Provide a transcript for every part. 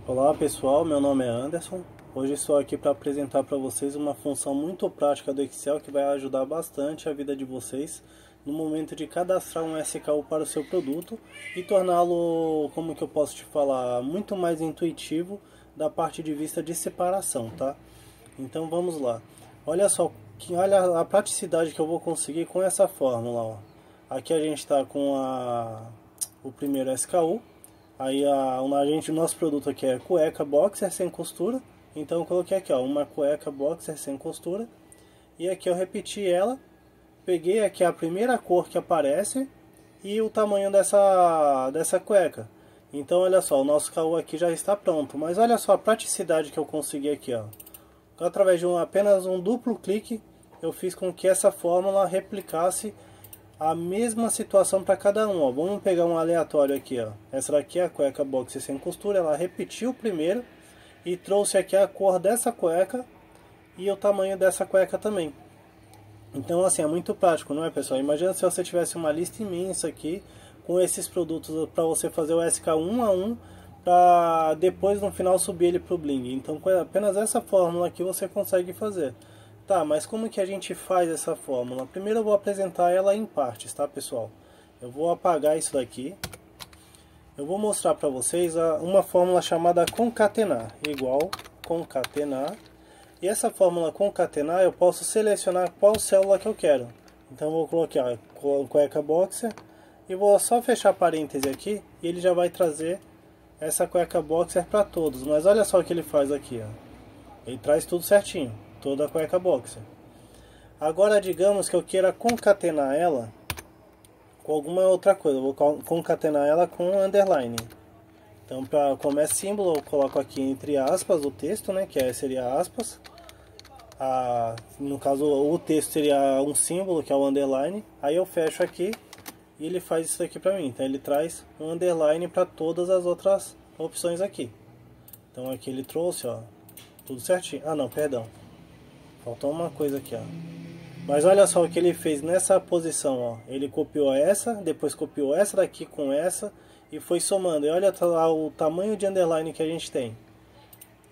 Olá pessoal, meu nome é Anderson. Hoje estou aqui para apresentar para vocês uma função muito prática do Excel que vai ajudar bastante a vida de vocês no momento de cadastrar um SKU para o seu produto e torná-lo, como que eu posso te falar, muito mais intuitivo da parte de vista de separação, tá? Então vamos lá. Olha só, olha a praticidade que eu vou conseguir com essa fórmula, ó. Aqui a gente está com o primeiro SKU. Aí o nosso produto aqui é cueca boxer sem costura. Então eu coloquei aqui, ó, uma cueca boxer sem costura. E aqui eu repeti ela. Peguei aqui a primeira cor que aparece e o tamanho dessa cueca. Então olha só, o nosso caô aqui já está pronto. Mas olha só a praticidade que eu consegui aqui, ó. Através de apenas um duplo clique, eu fiz com que essa fórmula replicasse a mesma situação para cada um, ó. Vamos pegar um aleatório aqui, ó. Essa daqui é a cueca boxer sem costura. Ela repetiu primeiro e trouxe aqui a cor dessa cueca e o tamanho dessa cueca também. Então assim, é muito prático, não é, pessoal? Imagina se você tivesse uma lista imensa aqui com esses produtos para você fazer o SK um a um, para depois no final subir ele para o Bling. Então com apenas essa fórmula aqui você consegue fazer. Tá, mas como que a gente faz essa fórmula? Primeiro eu vou apresentar ela em partes, tá, pessoal? Eu vou apagar isso daqui. Eu vou mostrar para vocês uma fórmula chamada concatenar, igual concatenar. E essa fórmula concatenar eu posso selecionar qual célula que eu quero. Então eu vou colocar cueca boxer e vou só fechar parêntese aqui e ele já vai trazer essa cueca boxer para todos. Mas olha só o que ele faz aqui, ó. Ele traz tudo certinho, toda a cueca boxer. Agora digamos que eu queira concatenar ela com alguma outra coisa. Eu vou concatenar ela com underline. Então, como é símbolo, eu coloco aqui entre aspas o texto, né, que seria aspas. No caso, o texto seria um símbolo, que é o underline. Aí eu fecho aqui e ele faz isso aqui pra mim. Então ele traz um underline para todas as outras opções aqui. Então aqui ele trouxe, ó, tudo certinho. Ah não, perdão. Faltou uma coisa aqui, ó. Mas olha só o que ele fez nessa posição, ó. Ele copiou essa, depois copiou essa daqui com essa e foi somando. E olha lá o tamanho de underline que a gente tem.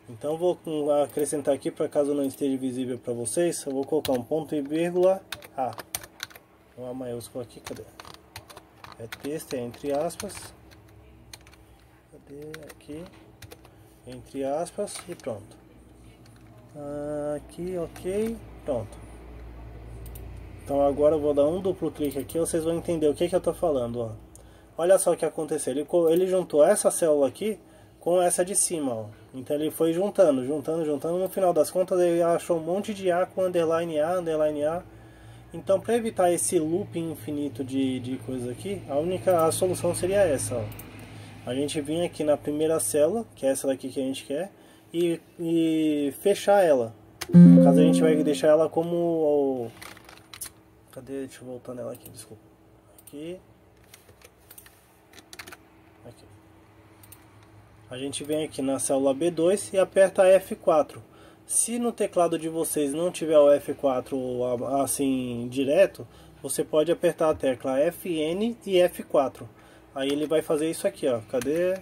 Então vou acrescentar aqui, para caso não esteja visível para vocês, eu vou colocar um ponto e vírgula A. Uma maiúscula aqui, cadê? É texto, é entre aspas. Cadê? Aqui. Entre aspas e pronto. Aqui, ok, pronto. Então agora eu vou dar um duplo clique aqui, vocês vão entender o que eu estou falando, ó. Olha só o que aconteceu, ele juntou essa célula aqui com essa de cima, ó. Então ele foi juntando, no final das contas ele achou um monte de A com underline A, underline A. Então para evitar esse looping infinito de coisas aqui, a solução seria essa, ó. A gente vinha aqui na primeira célula, que é essa daqui que a gente quer, e fechar ela. No caso a gente vai deixar ela como... Cadê? Deixa eu voltar nela aqui, desculpa. Aqui. Aqui. A gente vem aqui na célula B2 e aperta F4. Se no teclado de vocês não tiver o F4 assim direto, você pode apertar a tecla FN e F4. Aí ele vai fazer isso aqui, ó. Cadê?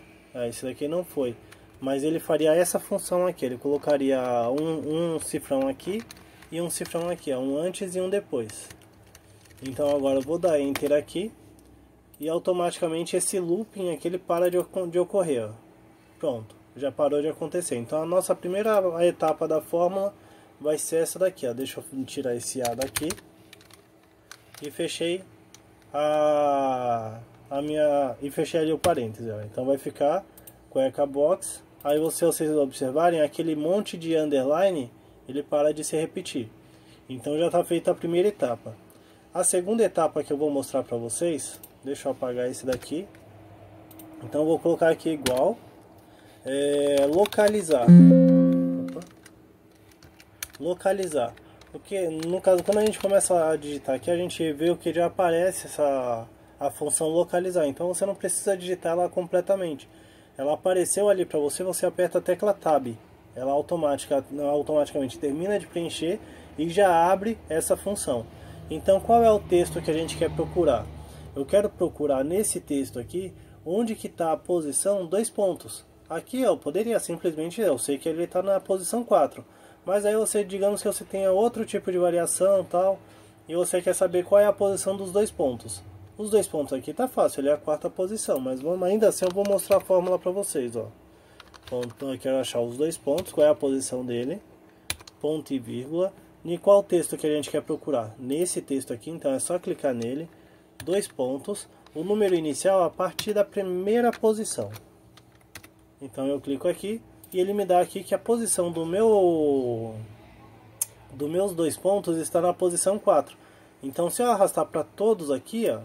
Esse daqui não foi. Mas ele faria essa função aqui. Ele colocaria um cifrão aqui e um cifrão aqui, ó. Um antes e um depois. Então agora eu vou dar Enter aqui. E automaticamente esse looping aqui ele para de ocorrer, ó. Pronto, já parou de acontecer. Então a nossa primeira etapa da fórmula vai ser essa daqui, ó. Deixa eu tirar esse A daqui. E fechei e fechei ali o parêntese, ó. Então vai ficar cueca box. Aí vocês observarem, aquele monte de underline, ele para de se repetir. Então já está feita a primeira etapa. A segunda etapa que eu vou mostrar para vocês, deixa eu apagar esse daqui. Então eu vou colocar aqui igual, localizar. Opa. Localizar. Porque no caso, quando a gente começa a digitar aqui, a gente vê o que já aparece a função localizar. Então você não precisa digitar ela completamente. Ela apareceu ali para você, você aperta a tecla Tab. Ela automaticamente termina de preencher e já abre essa função. Então qual é o texto que a gente quer procurar? Eu quero procurar nesse texto aqui onde que está a posição, dois pontos. Aqui eu poderia simplesmente, eu sei que ele está na posição 4, mas aí você, digamos que você tenha outro tipo de variação tal, e você quer saber qual é a posição dos dois pontos. Os dois pontos aqui tá fácil, ele é a quarta posição, mas ainda assim eu vou mostrar a fórmula para vocês, ó. Então eu quero achar os dois pontos, qual é a posição dele, ponto e vírgula, e qual texto que a gente quer procurar? Nesse texto aqui, então é só clicar nele, dois pontos, o número inicial a partir da primeira posição. Então eu clico aqui e ele me dá aqui que a posição dos meus dois pontos está na posição 4. Então se eu arrastar para todos aqui, ó,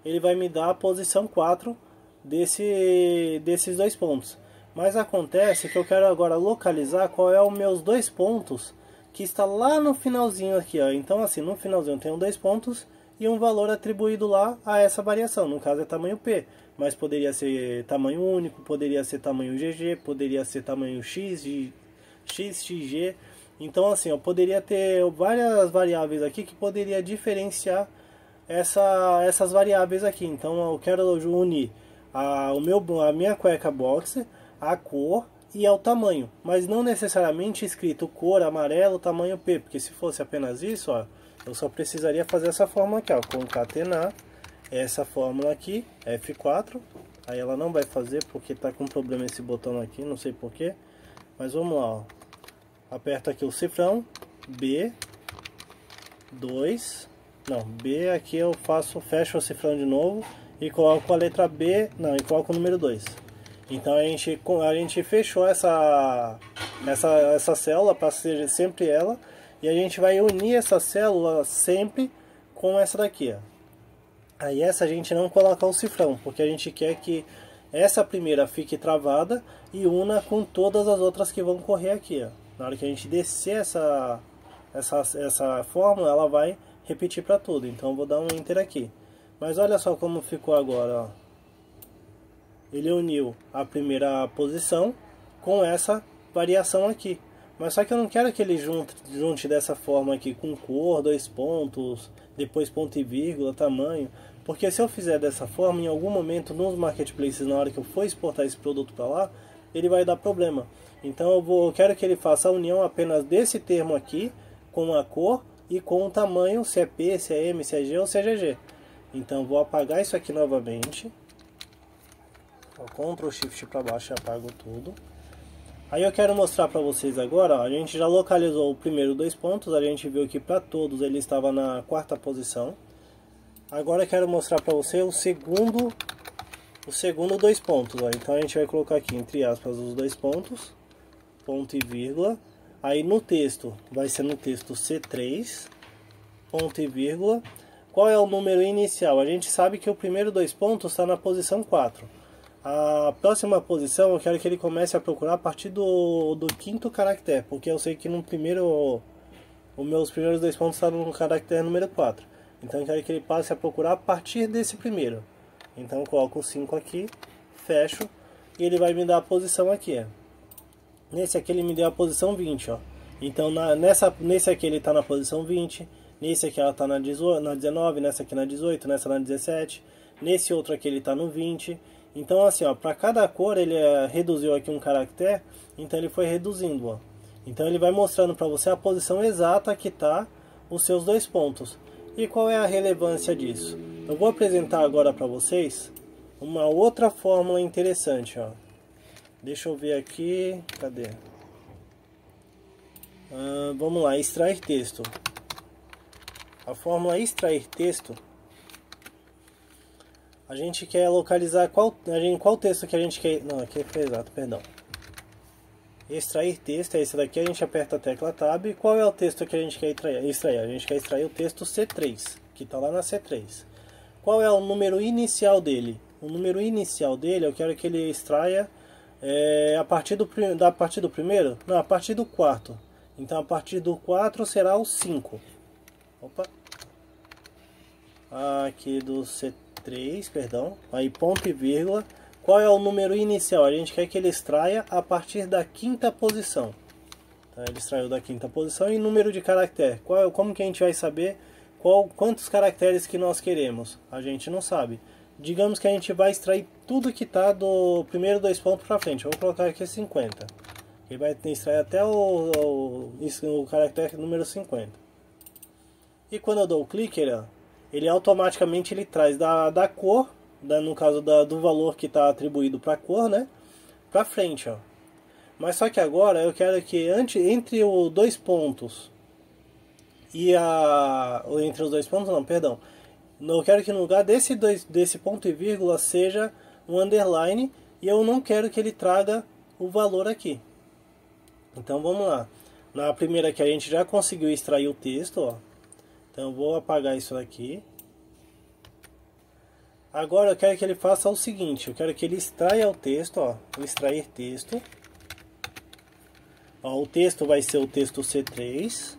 ele vai me dar a posição 4 desses dois pontos. Mas acontece que eu quero agora localizar qual é os meus dois pontos que está lá no finalzinho aqui, ó. Então assim, no finalzinho eu tenho dois pontos e um valor atribuído lá a essa variação, no caso é tamanho P, mas poderia ser tamanho único, poderia ser tamanho GG, poderia ser tamanho X, XG. Então assim, eu poderia ter várias variáveis aqui que poderia diferenciar essas variáveis aqui. Então eu quero unir a minha cueca boxer, a cor e ao tamanho, mas não necessariamente escrito cor, amarelo, tamanho P, porque se fosse apenas isso, ó, eu só precisaria fazer essa fórmula aqui, ó, concatenar essa fórmula aqui, F4, aí ela não vai fazer porque está com problema esse botão aqui, não sei porquê, mas vamos lá, ó. Aperto aqui o cifrão, B2, não, B aqui eu fecho o cifrão de novo e coloco a letra B, não, e coloco o número 2. Então a gente fechou essa célula para ser sempre ela, e a gente vai unir essa célula sempre com essa daqui, ó. Aí essa a gente não coloca o cifrão, porque a gente quer que essa primeira fique travada e una com todas as outras que vão correr aqui, ó. Na hora que a gente descer essa fórmula, ela vai repetir para tudo. Então eu vou dar um enter aqui. Mas olha só como ficou agora, ó. Ele uniu a primeira posição com essa variação aqui. Mas só que eu não quero que ele junte dessa forma aqui, com cor, dois pontos, depois ponto e vírgula, tamanho. Porque se eu fizer dessa forma, em algum momento nos marketplaces, na hora que eu for exportar esse produto para lá, ele vai dar problema. Então eu quero que ele faça a união apenas desse termo aqui, com a cor e com o tamanho, se é P, se é M, se é G ou se é GG. Então eu vou apagar isso aqui novamente. Ctrl Shift para baixo e apago tudo. Aí eu quero mostrar para vocês agora, ó, a gente já localizou o primeiro dois pontos, a gente viu que para todos ele estava na quarta posição. Agora eu quero mostrar para você o segundo dois pontos, ó. Então a gente vai colocar aqui entre aspas os dois pontos, ponto e vírgula. Aí no texto, vai ser no texto C3, ponto e vírgula. Qual é o número inicial? A gente sabe que o primeiro dois pontos está na posição 4. A próxima posição eu quero que ele comece a procurar a partir do quinto caractere, porque eu sei que no primeiro, os meus primeiros dois pontos estão no caractere número 4. Então eu quero que ele passe a procurar a partir desse primeiro. Então eu coloco o 5 aqui, fecho, e ele vai me dar a posição aqui. Nesse aqui ele me deu a posição 20, ó. Então nesse aqui ele está na posição 20, nesse aqui ela está na 19, nessa aqui na 18, nessa na 17, nesse outro aqui ele está no 20. Então assim, ó, para cada cor ele reduziu aqui um caractere, então ele foi reduzindo, ó. Então ele vai mostrando para você a posição exata que está os seus dois pontos. E qual é a relevância disso? Eu vou apresentar agora para vocês uma outra fórmula interessante, ó. Deixa eu ver aqui, cadê? Vamos lá, extrair texto. A fórmula extrair texto, a gente quer localizar qual texto que a gente quer... Não, aqui foi exato, perdão. Extrair texto é esse daqui, a gente aperta a tecla Tab. E qual é o texto que a gente quer extrair? A gente quer extrair o texto C3, que está lá na C3. Qual é o número inicial dele? O número inicial dele eu quero que ele extraia a partir do primeiro? Não, a partir do quarto. Então a partir do 4 será o 5. Opa. Aqui do C3, perdão. Aí ponto e vírgula. Qual é o número inicial? A gente quer que ele extraia a partir da quinta posição. Então, ele extraiu da quinta posição. E número de caractere. Como que a gente vai saber quantos caracteres que nós queremos? A gente não sabe. Digamos que a gente vai extrair tudo que está do primeiro 2 pontos para frente. Eu vou colocar aqui 50. Ele vai extrair até o caractere número 50. E quando eu dou o clique, ele automaticamente ele traz da cor, no caso do valor que está atribuído para a cor, né, para frente, ó. Mas só que agora eu quero que entre os 2 pontos e entre os 2 pontos, não, perdão. Eu quero que no lugar desse ponto e vírgula seja um underline, e eu não quero que ele traga o valor aqui. Então vamos lá. Na primeira aqui a gente já conseguiu extrair o texto, ó. Então eu vou apagar isso aqui. Agora eu quero que ele faça o seguinte, eu quero que ele extraia o texto, ó, o extrair texto. Ó, o texto vai ser o texto C3,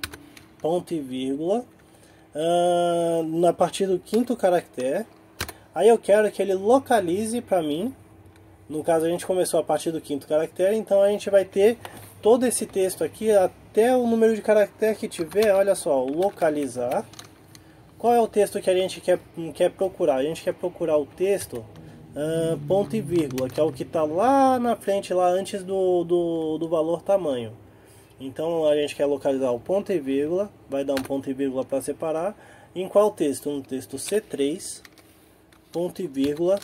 ponto e vírgula, a partir do 5º caractere. Aí eu quero que ele localize para mim, no caso a gente começou a partir do 5º caractere, então a gente vai ter todo esse texto aqui, até o número de caractere que tiver, olha só, localizar. Qual é o texto que a gente quer procurar? A gente quer procurar o texto ponto e vírgula, que é o que está lá na frente, lá antes do valor tamanho. Então a gente quer localizar o ponto e vírgula, vai dar um ponto e vírgula para separar. Em qual texto? No texto C3, ponto e vírgula,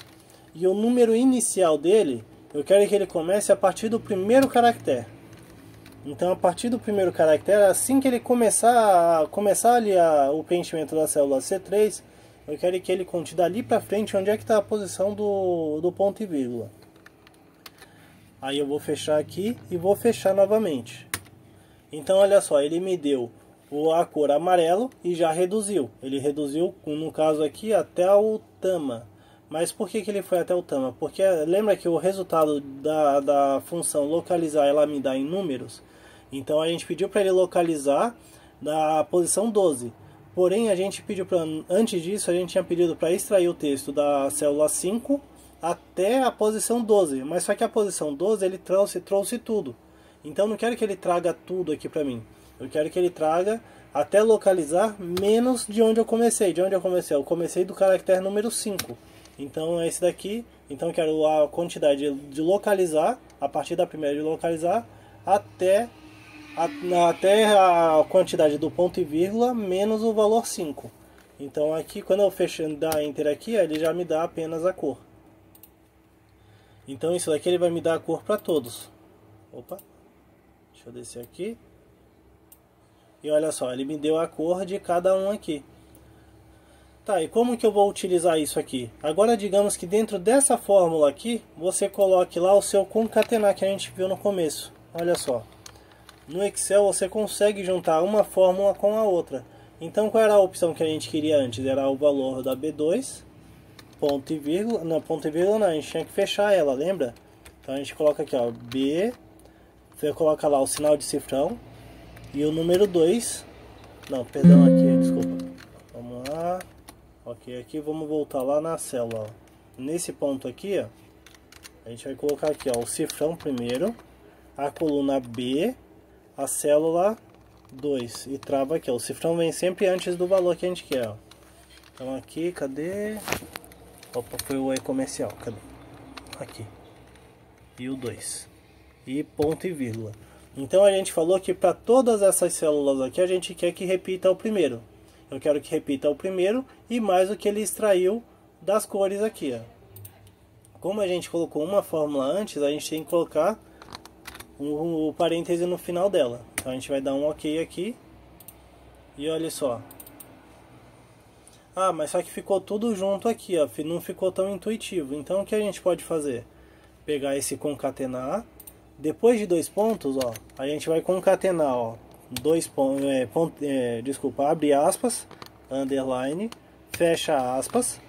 e o número inicial dele, eu quero que ele comece a partir do primeiro caractere. Então a partir do primeiro caractere, assim que ele começar ali o preenchimento da célula C3, eu quero que ele conte dali para frente onde é que está a posição do ponto e vírgula. Aí eu vou fechar aqui e vou fechar novamente. Então olha só, ele me deu a cor amarelo e já reduziu. Ele reduziu, no caso aqui, até o tama. Mas por que ele foi até o tama? Porque lembra que o resultado da função localizar ela me dá em números? Então a gente pediu para ele localizar da posição 12. Porém a gente pediu antes disso a gente tinha pedido para extrair o texto da célula 5 até a posição 12. Mas só que a posição 12 ele trouxe tudo. Então não quero que ele traga tudo aqui para mim. Eu quero que ele traga até localizar menos de onde eu comecei. De onde eu comecei? Eu comecei do caractere número 5. Então é esse daqui. Então eu quero a quantidade de localizar, a partir da primeira de localizar, até a quantidade do ponto e vírgula menos o valor 5. Então aqui, quando eu fecho, dar Enter aqui, ele já me dá apenas a cor. Então isso daqui ele vai me dar a cor para todos. Opa, deixa eu descer aqui. E olha só, ele me deu a cor de cada um aqui. Tá, e como que eu vou utilizar isso aqui? Agora digamos que dentro dessa fórmula aqui, você coloque lá o seu concatenar que a gente viu no começo. Olha só. No Excel você consegue juntar uma fórmula com a outra. Então qual era a opção que a gente queria antes? Era o valor da B2, ponto e vírgula. Não, ponto e vírgula não, a gente tinha que fechar ela, lembra? Então a gente coloca aqui, ó, B, você coloca lá o sinal de cifrão e o número 2. Não, perdão aqui, desculpa. Vamos lá. Ok, aqui vamos voltar lá na célula, ó. Nesse ponto aqui, ó, a gente vai colocar aqui, ó, o cifrão primeiro, a coluna B, a célula 2 e trava aqui, ó. O cifrão vem sempre antes do valor que a gente quer, ó. Então aqui, cadê? Opa, foi o e-comercial, cadê? Aqui. E o 2. E ponto e vírgula. Então a gente falou que para todas essas células aqui a gente quer que repita o primeiro. Eu quero que repita o primeiro e mais o que ele extraiu das cores aqui, ó. Como a gente colocou uma fórmula antes, a gente tem que colocar o parêntese no final dela. Então a gente vai dar um OK aqui. E olha só. Ah, mas só que ficou tudo junto aqui, ó. Não ficou tão intuitivo. Então o que a gente pode fazer? Pegar esse concatenar. Depois de 2 pontos, ó, a gente vai concatenar, ó, abre aspas, underline, fecha aspas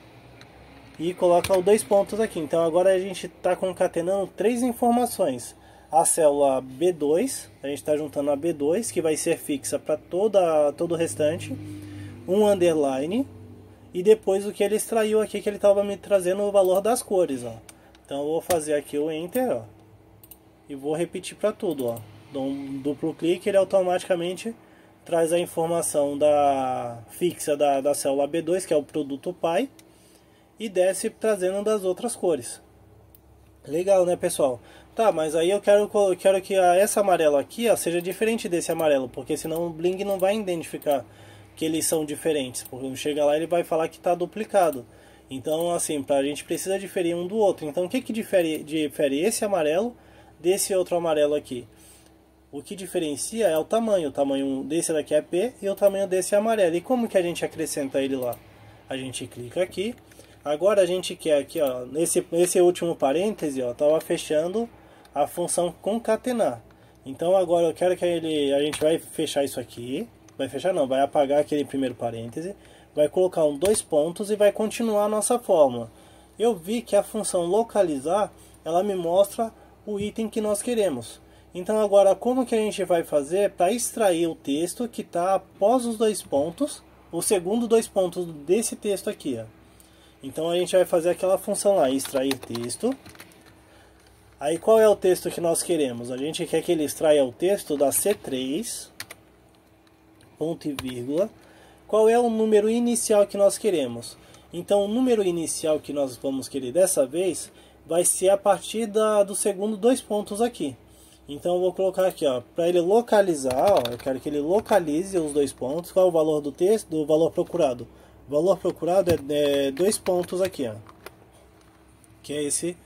e coloca os 2 pontos aqui. Então agora a gente está concatenando 3 informações. A célula B2, a gente está juntando a B2, que vai ser fixa para todo o restante, um underline e depois o que ele extraiu aqui, que ele estava me trazendo o valor das cores, ó. Então eu vou fazer aqui o Enter, ó, e vou repetir para tudo, ó. Dou um duplo clique, ele automaticamente traz a informação fixa da célula B2, que é o produto pai, e desce trazendo das outras cores. Legal, né, pessoal? Tá, mas aí eu quero que essa amarela aqui, ó, seja diferente desse amarelo, porque senão o Bling não vai identificar que eles são diferentes. Porque chega lá ele vai falar que está duplicado. Então, assim, a gente precisa diferir um do outro. Então, o que que difere esse amarelo desse outro amarelo aqui? O que diferencia é o tamanho. O tamanho desse daqui é P e o tamanho desse é amarelo. E como que a gente acrescenta ele lá? A gente clica aqui. Agora a gente quer aqui, ó, nesse último parêntese, ó, tava fechando a função concatenar. Então agora eu quero que a gente vai fechar isso aqui. Vai fechar não, vai apagar aquele primeiro parêntese. Vai colocar dois pontos e vai continuar a nossa fórmula. Eu vi que a função localizar, ela me mostra o item que nós queremos. Então agora como que a gente vai fazer para extrair o texto que está após os dois pontos, o segundo dois pontos desse texto aqui, ó. Então a gente vai fazer aquela função lá, extrair texto. Aí qual é o texto que nós queremos? A gente quer que ele extraia o texto da C3, ponto e vírgula. Qual é o número inicial que nós queremos? Então o número inicial que nós vamos querer dessa vez vai ser a partir do segundo dois pontos aqui. Então eu vou colocar aqui, ó, para ele localizar, ó, eu quero que ele localize os dois pontos. Qual é o valor do texto, do valor procurado? O valor procurado é dois pontos aqui, ó, que é esse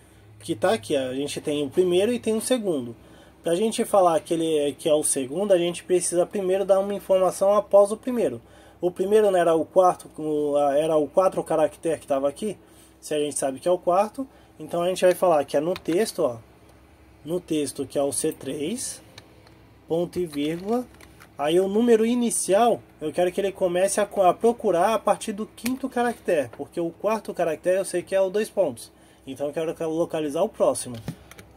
que está aqui. Ó. A gente tem o primeiro e tem o segundo. Para a gente falar que é o segundo, a gente precisa primeiro dar uma informação após o primeiro. O primeiro não era o quarto, era o 4 caractere que estava aqui. Se a gente sabe que é o quarto, então a gente vai falar que é no texto, ó, no texto que é o C3, ponto e vírgula. Aí o número inicial, eu quero que ele comece a procurar a partir do quinto caractere, porque o quarto caractere eu sei que é o dois pontos. Então eu quero localizar o próximo.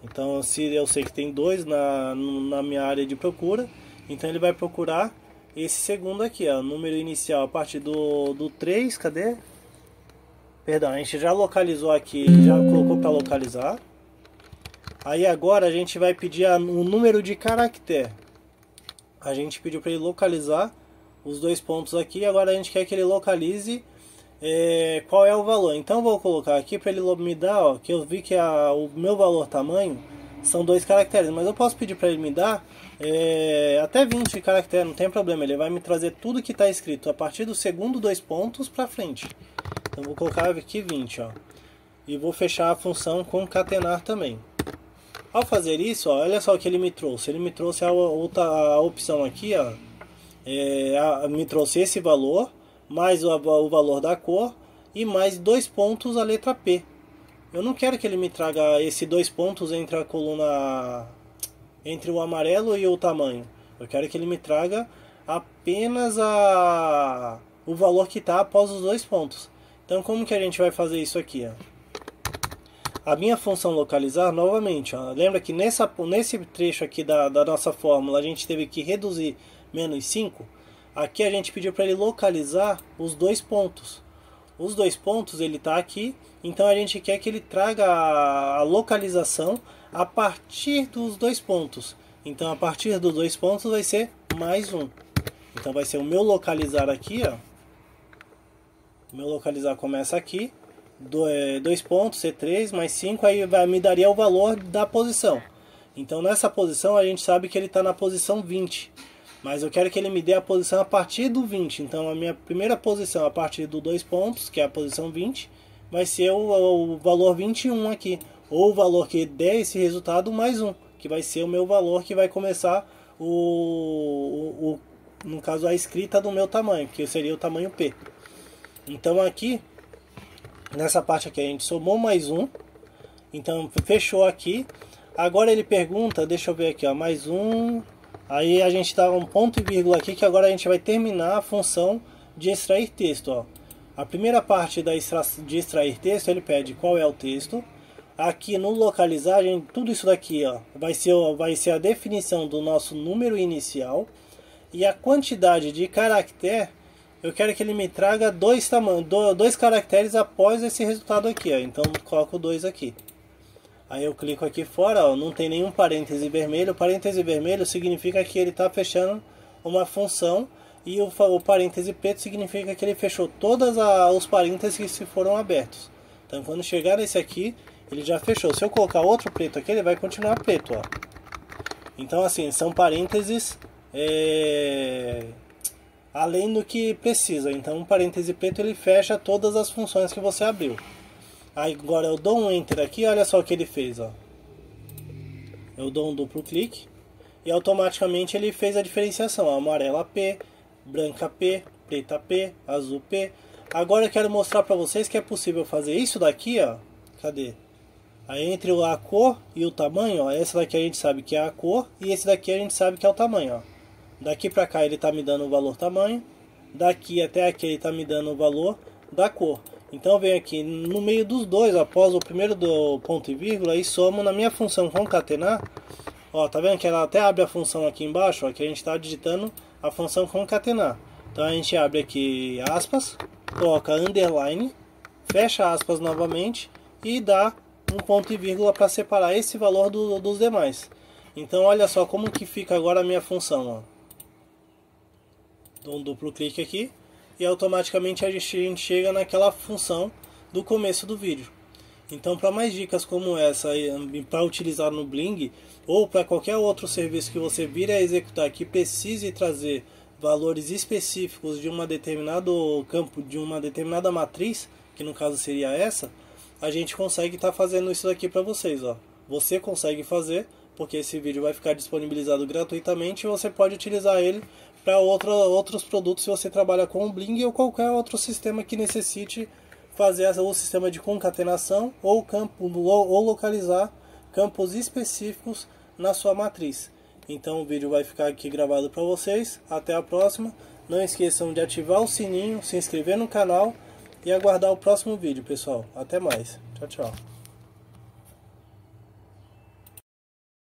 Então se eu sei que tem dois na minha área de procura, então ele vai procurar esse segundo aqui, ó, número inicial a partir do 3, cadê? Perdão, a gente já localizou aqui, já colocou para localizar. Aí agora a gente vai pedir o número de caractere. A gente pediu para ele localizar os dois pontos aqui. Agora a gente quer que ele localize qual é o valor. Então eu vou colocar aqui para ele me dar, ó, que eu vi que o meu valor tamanho são 2 caracteres. Mas eu posso pedir para ele me dar até 20 caracteres, não tem problema. Ele vai me trazer tudo que está escrito a partir do segundo dois pontos para frente. Então vou colocar aqui 20, ó. E vou fechar a função concatenar também. Ao fazer isso, ó, olha só o que ele me trouxe. Ele me trouxe a opção aqui, ó, me trouxe esse valor, mais o valor da cor e mais 2 pontos a letra P. Eu não quero que ele me traga esses 2 pontos entre a coluna, entre o amarelo e o tamanho. Eu quero que ele me traga apenas o valor que está após os 2 pontos. Então como que a gente vai fazer isso aqui, ó? A minha função localizar, novamente, ó, lembra que nesse trecho aqui da nossa fórmula a gente teve que reduzir menos 5. Aqui a gente pediu para ele localizar os 2 pontos. Os 2 pontos ele está aqui, então a gente quer que ele traga a localização a partir dos 2 pontos. Então a partir dos 2 pontos vai ser mais 1. Então vai ser o meu localizar aqui, ó. O meu localizar começa aqui. 2 pontos, C3 mais 5, aí me daria o valor da posição. Então nessa posição a gente sabe que ele está na posição 20, mas eu quero que ele me dê a posição a partir do 20. Então a minha primeira posição a partir do 2 pontos, que é a posição 20, vai ser o valor 21 aqui, ou o valor que der esse resultado mais 1, que vai ser o meu valor que vai começar no caso a escrita do meu tamanho, que seria o tamanho P. Então aqui nessa parte aqui a gente somou mais 1, então fechou aqui. Agora ele pergunta, deixa eu ver aqui, ó, mais 1, aí a gente dá um ponto e vírgula aqui, que agora a gente vai terminar a função de extrair texto, ó. A primeira parte de extrair texto, ele pede qual é o texto. Aqui no localizar, tudo isso daqui, ó, vai ser a definição do nosso número inicial, e a quantidade de caractere. Eu quero que ele me traga dois caracteres após esse resultado aqui, ó. Então coloco 2 aqui. Aí eu clico aqui fora, ó, não tem nenhum parêntese vermelho. O parêntese vermelho significa que ele está fechando uma função, e o parêntese preto significa que ele fechou todos os parênteses que foram abertos. Então quando chegar nesse aqui, ele já fechou. Se eu colocar outro preto aqui, ele vai continuar preto, ó. Então assim, são parênteses além do que precisa. Então um parêntese preto ele fecha todas as funções que você abriu. Aí, agora eu dou um Enter aqui, olha só o que ele fez, ó. Eu dou um duplo clique e automaticamente ele fez a diferenciação, ó, amarela P, branca P, preta P, azul P. Agora eu quero mostrar para vocês que é possível fazer isso daqui, ó. Cadê? Aí entre a cor e o tamanho, ó, essa daqui a gente sabe que é a cor e esse daqui a gente sabe que é o tamanho, ó. Daqui para cá ele está me dando o valor tamanho, daqui até aqui ele está me dando o valor da cor. Então eu venho aqui no meio dos dois, após o primeiro do ponto e vírgula, e somo na minha função concatenar. Ó, tá vendo que ela até abre a função aqui embaixo, ó, que a gente está digitando a função concatenar. Então a gente abre aqui aspas, coloca underline, fecha aspas novamente e dá um ponto e vírgula para separar esse valor dos demais. Então olha só como que fica agora a minha função, ó. Dou um duplo clique aqui e automaticamente a gente chega naquela função do começo do vídeo. Então, para mais dicas como essa, para utilizar no Bling ou para qualquer outro serviço que você vir a executar que precise trazer valores específicos de um determinado campo, de uma determinada matriz, que no caso seria essa, a gente consegue estar fazendo isso daqui para vocês, ó. Você consegue fazer, porque esse vídeo vai ficar disponibilizado gratuitamente e você pode utilizar ele para outros produtos se você trabalha com o Bling ou qualquer outro sistema que necessite fazer o sistema de concatenação ou localizar campos específicos na sua matriz. Então o vídeo vai ficar aqui gravado para vocês. Até a próxima. Não esqueçam de ativar o sininho, se inscrever no canal e aguardar o próximo vídeo, pessoal. Até mais. Tchau, tchau.